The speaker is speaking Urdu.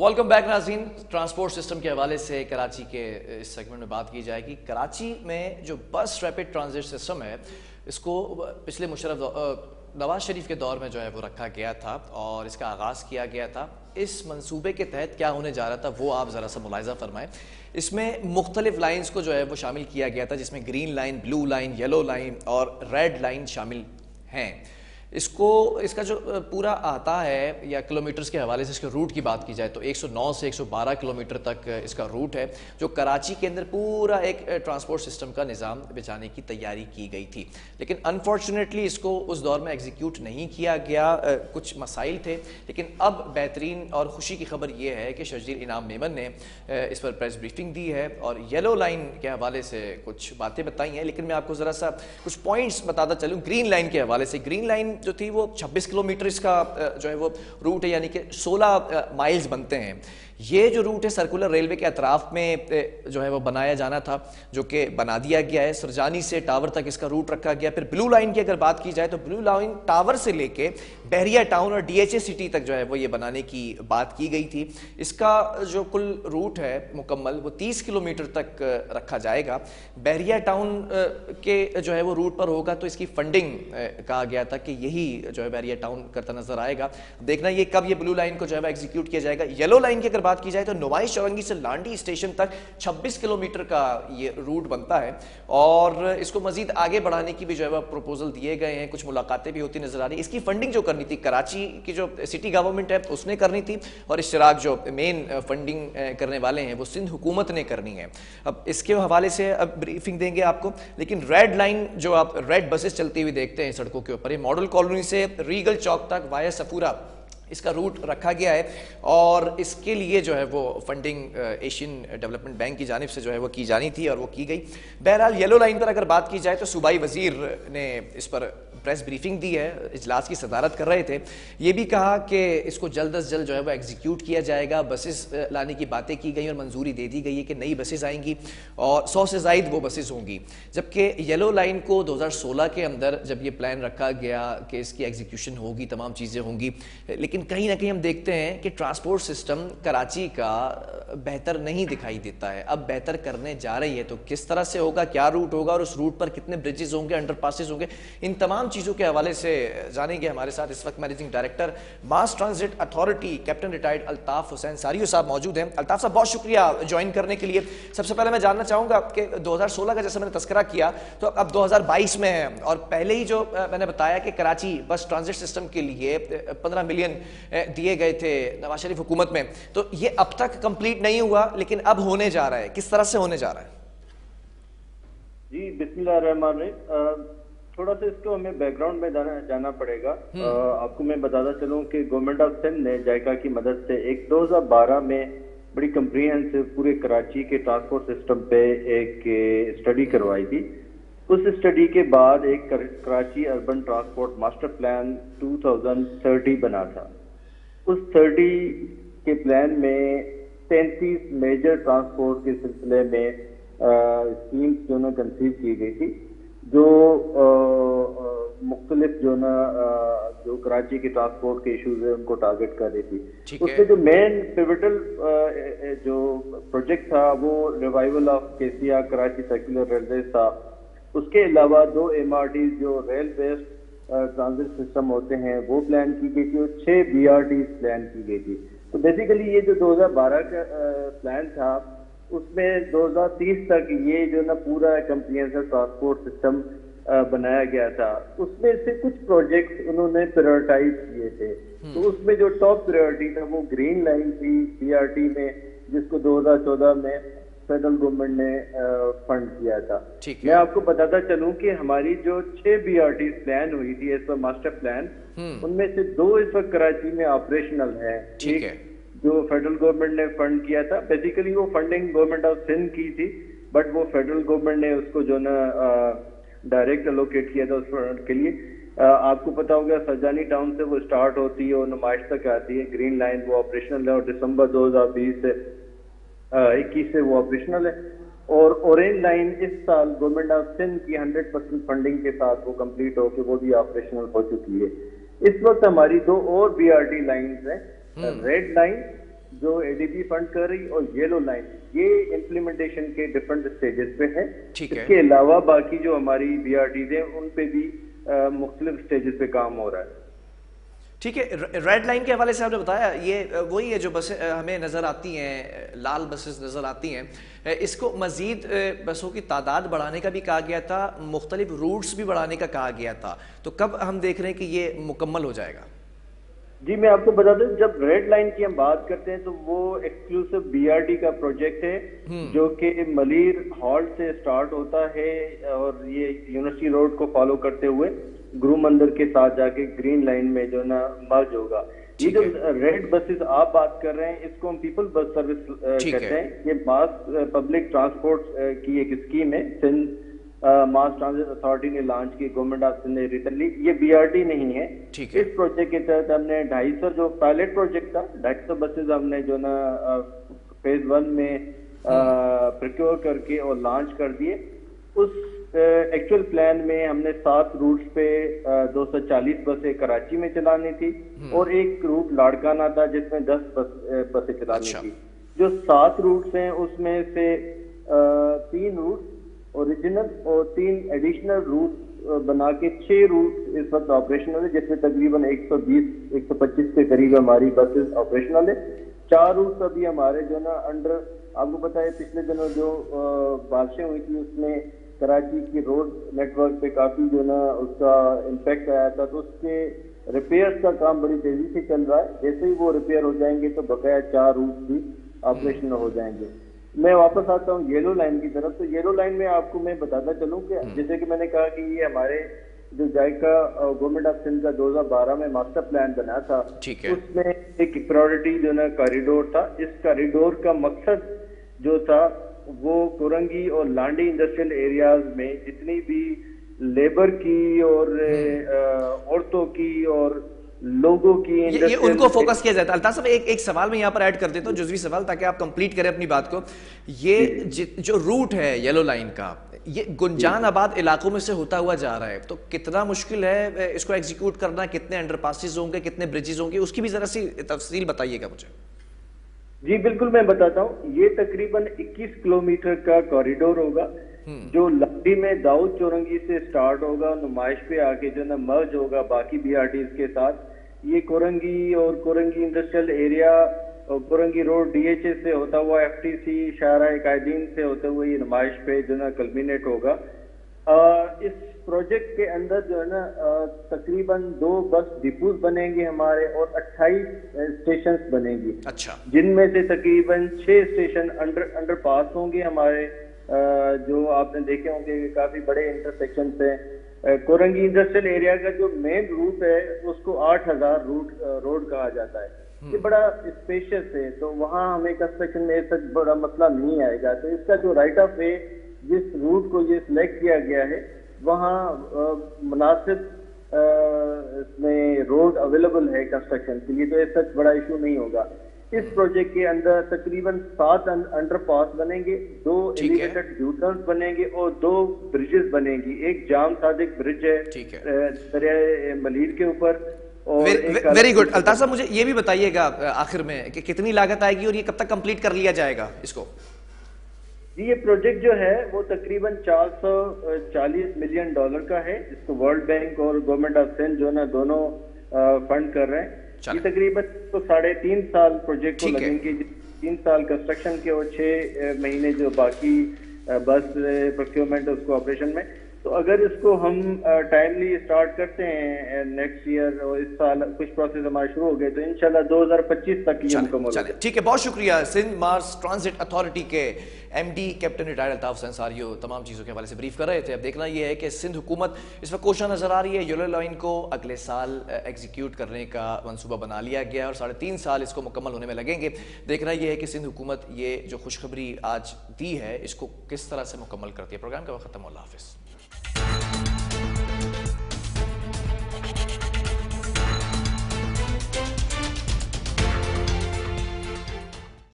ویلکم بیک ناظرین. ٹرانسپورٹ سسٹم کے حوالے سے کراچی کے اس سیگمنٹ میں بات کی جائے گی. کراچی میں جو بس ریپڈ ٹرانزٹ سسٹم ہے اس کو پچھلے نواز شریف کے دور میں جو ہے وہ رکھا گیا تھا اور اس کا آغاز کیا گیا تھا. اس منصوبے کے تحت کیا ہونے جا رہا تھا وہ آپ ذرا سا ملاحظہ فرمائیں. اس میں مختلف لائنز کو جو ہے وہ شامل کیا گیا تھا، جس میں green line, blue line, yellow line اور ریڈ لائن شامل ہیں. اس کا جو پورا آتا ہے یا کلومیٹرز کے حوالے سے اس کے روٹ کی بات کی جائے تو 109 سے 112 کلومیٹر تک اس کا روٹ ہے، جو کراچی کے اندر پورا ایک ٹرانسپورٹ سسٹم کا نظام بچانے کی تیاری کی گئی تھی. لیکن انفارچونیٹلی اس کو اس دور میں ایگزیکیوٹ نہیں کیا گیا، کچھ مسائل تھے. لیکن اب بہترین اور خوشی کی خبر یہ ہے کہ شرجیل انعام میمن نے اس پر پریس بریفنگ دی ہے اور یلو لائن کے حوالے سے کچھ باتیں بتائی ہیں. لیکن میں آپ کو ذرا سا کچھ پوائنٹس بتاتا چلوں گرین لائن کے حوالے سے. گرین لائن جو تھی وہ 26 کلومیٹر اس کا جو ہے وہ روٹ ہے، یعنی کہ 16 مائلز بنتے ہیں. یہ جو روٹ ہے سرکولر ریلوے کے اطراف میں جو ہے وہ بنایا جانا تھا، جو کہ بنا دیا گیا ہے. سرجانی سے ٹاور تک اس کا روٹ رکھا گیا. پھر بلو لائن کی اگر بات کی جائے تو بلو لائن ٹاور سے لے کے بحریہ ٹاؤن اور ڈی ایچ اے سٹی تک جو ہے وہ یہ بنانے کی بات کی گئی تھی. اس کا جو کل روٹ ہے مکمل وہ 30 کلومیٹر تک رکھا جائے گا. بحریہ ٹاؤن کے جو ہے وہ روٹ پر ہوگا تو اس کی فنڈنگ کہا گیا تھا کہ یہی جو ہے بحریہ ٹاؤن کرتا نظر آئے گا. دیکھنا یہ کب یہ بلو لائن کو جو ہے ایگزیکیوٹ کیا جائے گا. یلو لائن کی اگر بات کی جائے تو نمائش چورنگی سے لانڈی اسٹیشن تک 26 کلومیٹر کا یہ روٹ بنتا ہے اور اس کو مزید آگے بڑھانے کی بھی جو ہے وہ پروپوزل دیے گئے ہیں. کچھ ملاقاتیں بھی ہوتی نظر آ رہی ہیں. اس کی فنڈنگ جو کرنی تھی کراچی کی جو سٹی گورنمنٹ ہے اس نے کرنی تھی اور اشتراک جو مین فنڈنگ کرنے والے ہیں وہ سندھ حکومت نے کرنی ہے. اب اس کے حوالے سے اب بریفنگ دیں گے آپ کو. لیکن ریڈ لائن جو آپ ریڈ بسز چلتی ہوئی دیکھتے ہیں سڑکوں کے اوپر، یہ ماڈل کالونی سے ریگل چوک تک وایا سفورہ اس کا روٹ رکھا گیا ہے اور اس کے لیے جو ہے وہ فنڈنگ ایشین ڈیولپمنٹ بینک کی جانب سے جو ہے وہ کی جانی تھی اور وہ کی گئی. بہرحال یلو لائن پر اگر بات کی جائے تو صوبائی وزیر نے اس پر پریس بریفنگ دی ہے، اجلاس کی صدارت کر رہے تھے. یہ بھی کہا کہ اس کو جلد از جلد جو ہے وہ ایگزیکیوٹ کیا جائے گا. بسز لانے کی باتیں کی گئی اور منظوری دے دی گئی ہے کہ نئی بسز آئیں گی اور 100 سے زائد وہ بسز ہوں گی. جبکہ یلو لائن کو 2016 کے اندر جب یہ پلان رکھا گیا کہ اس کی ایگزیکیوشن ہوگی، تمام چیزیں ہوں گی، لیکن کہیں نہ کہیں ہم دیکھتے ہیں کہ ٹرانسپورٹ سسٹم کراچی کا بہتر نہیں دکھائی دیتا ہے. اب بہتر کرنے جا رہی ہے تو کس طرح سے ہوگا، کیا روٹ ہوگا اور اس روٹ پر کتنے برجز ہوں گے، انڈر پاسز ہوں گے، ان تمام چیزوں کے حوالے سے جانیں گے. ہمارے ساتھ اس وقت managing director mass transit authority captain retired Altaf Hussain Sario صاحب موجود ہیں. الطاف صاحب بہت شکریہ جوائن کرنے کے لیے. سب سے پہلے میں جاننا چاہوں گا کہ 2016 کا جیسے میں نے تذکرہ کیا تو اب 2022 میں ہے اور پہلے ہی جو میں نے بتایا کہ کراچی بس ٹرانزٹ سسٹم کے لیے 15 ملین دیے گئے تھے نواز شریف حکومت میں، تو یہ اب تک کمپلیٹ نہیں ہوا لیکن اب ہونے جا رہا ہے. کس طرح سے ہونے جا رہا ہے؟ جی بسم اللہ الرحمن الرحیم. تھوڑا سا اس کو ہمیں بیک گراؤنڈ میں جانا پڑے گا. آپ کو میں بتاتا چلوں کہ گورنمنٹ آف سندھ نے جائکا کی مدد سے ایک 2012 میں بڑی کمپریہنسو پورے کراچی کے ٹرانسپورٹ سسٹم پہ ایک اسٹڈی کروائی تھی. اس اسٹڈی کے بعد ایک Karachi urban transport master plan 2030 بنا تھا. اس 30 کے پلان میں 33 میجر ٹرانسپورٹ کے سلسلے میں اسکیمز جو نا کنسیو کی گئی تھی، جو مختلف جو کراچی کے ٹرانسپورٹ کے ایشوز ہیں ان کو ٹارگٹ کر رہی تھی. اس میں جو مین پیوٹل جو پروجیکٹ تھا وہ ریوائول آف کیسیا کراچی سرکولر ریلوے تھا. اس کے علاوہ 2 MRTs جو ریل بیسڈ ٹرانزٹ سسٹم ہوتے ہیں وہ پلان کی گئی تھی اور 6 BRTs پلان کی گئی تھی. تو بیسیکلی یہ جو 2012 کا پلان تھا اس میں 2030 تک یہ جو نا پورا کمپریہنسو ٹرانسپورٹ سسٹم بنایا گیا تھا. اس میں سے کچھ پروجیکٹ انہوں نے پرائورٹائز کیے تھے. تو اس میں جو ٹاپ پرائورٹی تھا وہ گرین لائن تھی BRT میں، جس کو 2014 میں فیڈرل گورنمنٹ نے فنڈ کیا تھا. میں آپ کو بتاتا چلوں کہ ہماری جو 6 BRTs پلان ہوئی تھی ایز پر ماسٹر پلان، ان میں سے 2 اس وقت کراچی میں آپریشنل ہیں. ایک جو فیڈرل گورنمنٹ نے فنڈ کیا تھا، بیسیکلی وہ فنڈنگ گورنمنٹ آف سندھ کی تھی بٹ وہ فیڈرل گورنمنٹ نے اس کو جو نا ڈائریکٹ الوکیٹ کیا تھا اس فنڈ کے لیے. آپ کو پتا ہوگا سرجانی ٹاؤن سے وہ اسٹارٹ ہوتی ہے اور نمائش تک آتی ہے. گرین لائن وہ آپریشنل ہے اور دسمبر 2020 سے 21 سے وہ آپریشنل ہے. اور اورینج لائن اس سال گورنمنٹ آف سندھ کی 100% فنڈنگ کے ساتھ وہ کمپلیٹ ہو کے وہ بھی آپریشنل ہو چکی ہے. اس وقت ہماری 2 اور BRT لائنز ہیں، ریڈ لائن جو ADB فنڈ کر رہی اور یلو لائن یہ امپلیمنٹیشن کے ڈفرنٹ اسٹیجز پہ ہے. اس کے علاوہ باقی جو ہماری BRTs ہیں ان پہ بھی مختلف اسٹیجز پہ کام ہو رہا ہے. ٹھیک ہے. ریڈ لائن کے حوالے سے آپ نے بتایا یہ وہی ہے جو بسیں ہمیں نظر آتی ہیں, لال بسز نظر آتی ہیں, اس کو مزید بسوں کی تعداد بڑھانے کا بھی کہا گیا تھا, مختلف روٹس بھی بڑھانے کا کہا گیا تھا, تو کب ہم دیکھ رہے ہیں کہ یہ مکمل ہو جائے گا؟ جی میں آپ کو بتا دوں, جب ریڈ لائن کی ہم بات کرتے ہیں تو وہ ایکسکلوسیو BRT کا پروجیکٹ ہے جو کہ ملیر ہالٹ سے سٹارٹ ہوتا ہے اور یہ یونیورسٹی روڈ کو فالو کرتے ہوئے گرو مندر کے ساتھ جا کے گرین لائن میں جو نا مرج ہوگا. یہ جو ریڈ بسز آپ بات کر رہے ہیں اس کو ہم پیپل بس سروس کہتے ہیں. یہ ماس پبلک ٹرانسپورٹ کی ایک اسکیم ہے, سندھ ماس ٹرانزٹ اتھارٹی نے لانچ کی, گورنمنٹ آف سندھ نے ریسنٹلی. یہ BRT نہیں ہے. اس پروجیکٹ کے تحت ہم نے 250 جو پائلٹ پروجیکٹ تھا 250 بسز ہم نے جو نا فیز 1 میں پروکیور کر کے اور لانچ کر دیے. اس ایکچوئل پلان میں ہم نے 7 روٹس پہ 240 بسیں کراچی میں چلانی تھی اور ایک روٹ لاڑکانہ تھا جس میں 10 بسیں چلانی تھی. جو 7 روٹس ہیں اس میں سے 3 روٹس اوریجنل اور 3 ایڈیشنل روٹ بنا کے 6 روٹ اس وقت آپریشنل ہے, جس میں تقریباً 120-125 کے قریب ہماری بسز آپریشنل ہے. 4 روٹ ابھی ہمارے جو نا انڈر, آپ کو پتا ہے پچھلے دنوں جو بارشیں ہوئی تھی اس میں کراچی کی روڈ نیٹ ورک پہ کافی جو نا اس کا امپیکٹ آیا تھا, تو اس کے ریپیئرز کا کام بڑی تیزی سے چل رہا ہے. جیسے ہی وہ ریپیئر ہو جائیں گے تو بقایا 4 روٹ بھی آپریشنل ہو جائیں گے. میں واپس آتا ہوں یلو لائن کی طرف. تو یلو لائن میں آپ کو میں بتاتا چلوں کہ جیسے کہ میں نے کہا کہ یہ ہمارے جو جائکا گورنمنٹ آف سندھ کا 2012 میں ماسٹر پلان بنا تھا, اس میں ایک پرائورٹی جو نا کوریڈور تھا. اس کوریڈور کا مقصد جو تھا وہ کورنگی اور لانڈی انڈسٹریل ایریاز میں جتنی بھی لیبر کی اور عورتوں کی اور لوگوں کی یہ ان کو فوکس کیا جاتا ہے. الطاف صاحب ایک سوال میں یہاں پر ایڈ کر دیتا ہوں, جزوی سوال, تاکہ آپ کمپلیٹ کریں اپنی بات کو. یہ جو روٹ ہے یلو لائن کا, یہ گنجان آباد علاقوں میں سے ہوتا ہوا جا رہا ہے, تو کتنا مشکل ہے اس کو ایگزیکیوٹ کرنا, کتنے انڈر پاسز ہوں گے, کتنے بریجز ہوں گے, اس کی بھی ذرا سی تفصیل بتائیے گا مجھے. جی بالکل میں بتاتا ہوں. یہ تقریباً 21 کلومیٹر کا کوریڈور ہوگا جو لکڑی میں داؤد چورنگی سے سٹارٹ ہوگا, نمائش پہ آ کے جو نا مرج ہوگا باقی BRTs کے ساتھ. یہ کورنگی اور کورنگی انڈسٹریل ایریا اور کورنگی روڈ DHA سے ہوتا ہوا FTC شاہراہ قائدین سے ہوتے ہوئے یہ نمائش پہ جو نا کلمینیٹ ہوگا. اس پروجیکٹ کے اندر جو ہے نا تقریباً 2 بس ڈپوز بنیں گے ہمارے اور 28 اسٹیشنز بنیں گی, جن میں سے تقریباً 6 اسٹیشن انڈر پاس ہوں گے ہمارے, جو آپ نے دیکھے ہوں گے کافی بڑے انٹرسیکشنز ہیں. کورنگی انڈسٹریل ایریا کا جو مین روٹ ہے اس کو 8000 روڈ کہا جاتا ہے. یہ بڑا اسپیشیس ہے, تو وہاں ہمیں کنسٹرکشن میں ایسا بڑا مسئلہ نہیں آئے گا. تو اس کا جو رائٹ آف وے جس روٹ کو یہ سلیکٹ کیا گیا ہے وہاں مناسب اس میں روڈ اویلیبل ہے کنسٹرکشن کے لیے, تو ایسا بڑا ایشو نہیں ہوگا. اس پروجیکٹ کے اندر تقریباً 7 انڈر پاس بنیں گے, 2 ایلیویٹڈ یو ٹرنز بنیں گے اور 2 بریجز بنیں گی. ایک جام صادق برج ہے دریائے ملیر کے اوپر. Very good. الطاف صاحب مجھے یہ بھی بتائیے گا آخر میں کہ کتنی لاگت آئے گی اور یہ کب تک کمپلیٹ کر لیا جائے گا اس کو؟ جی یہ پروجیکٹ جو ہے وہ تقریباً $440 ملین کا ہے, جس کو ورلڈ بینک اور گورنمنٹ آف سندھ جو نا دونوں فنڈ کر رہے ہیں. یہ تقریباً 3.5 سال پروجیکٹ کو لگیں گے, 3 سال کنسٹرکشن کے اور 6 مہینے جو باقی بس پروکیورمنٹ اس کو آپریشن میں. تو اگر اس کو ہم ٹائملی اسٹارٹ کرتے ہیں نیکسٹ ایئر اور اس سال کچھ پروسیس ہمارے شروع ہو گئے تو انشاءاللہ 2025 تک یہ مکمل ہو جائے. ٹھیک ہے, بہت شکریہ. سندھ ماس ٹرانزٹ اتھارٹی کے MD captain retired Altaf Hussain ساریو تمام چیزوں کے حوالے سے بریف کر رہے تھے. اب دیکھنا یہ ہے کہ سندھ حکومت اس وقت کوشاں نظر آ رہی ہے. یلو لائن کو اگلے سال ایگزیکیوٹ کرنے کا منصوبہ بنا لیا گیا اور 3.5 سال اس کو مکمل ہونے میں لگیں گے. دیکھنا یہ ہے کہ سندھ حکومت یہ جو خوشخبری آج دی ہے اس کو کس طرح سے مکمل کرتی ہے. پروگرام کا وقت ختم. اللہ حافظ.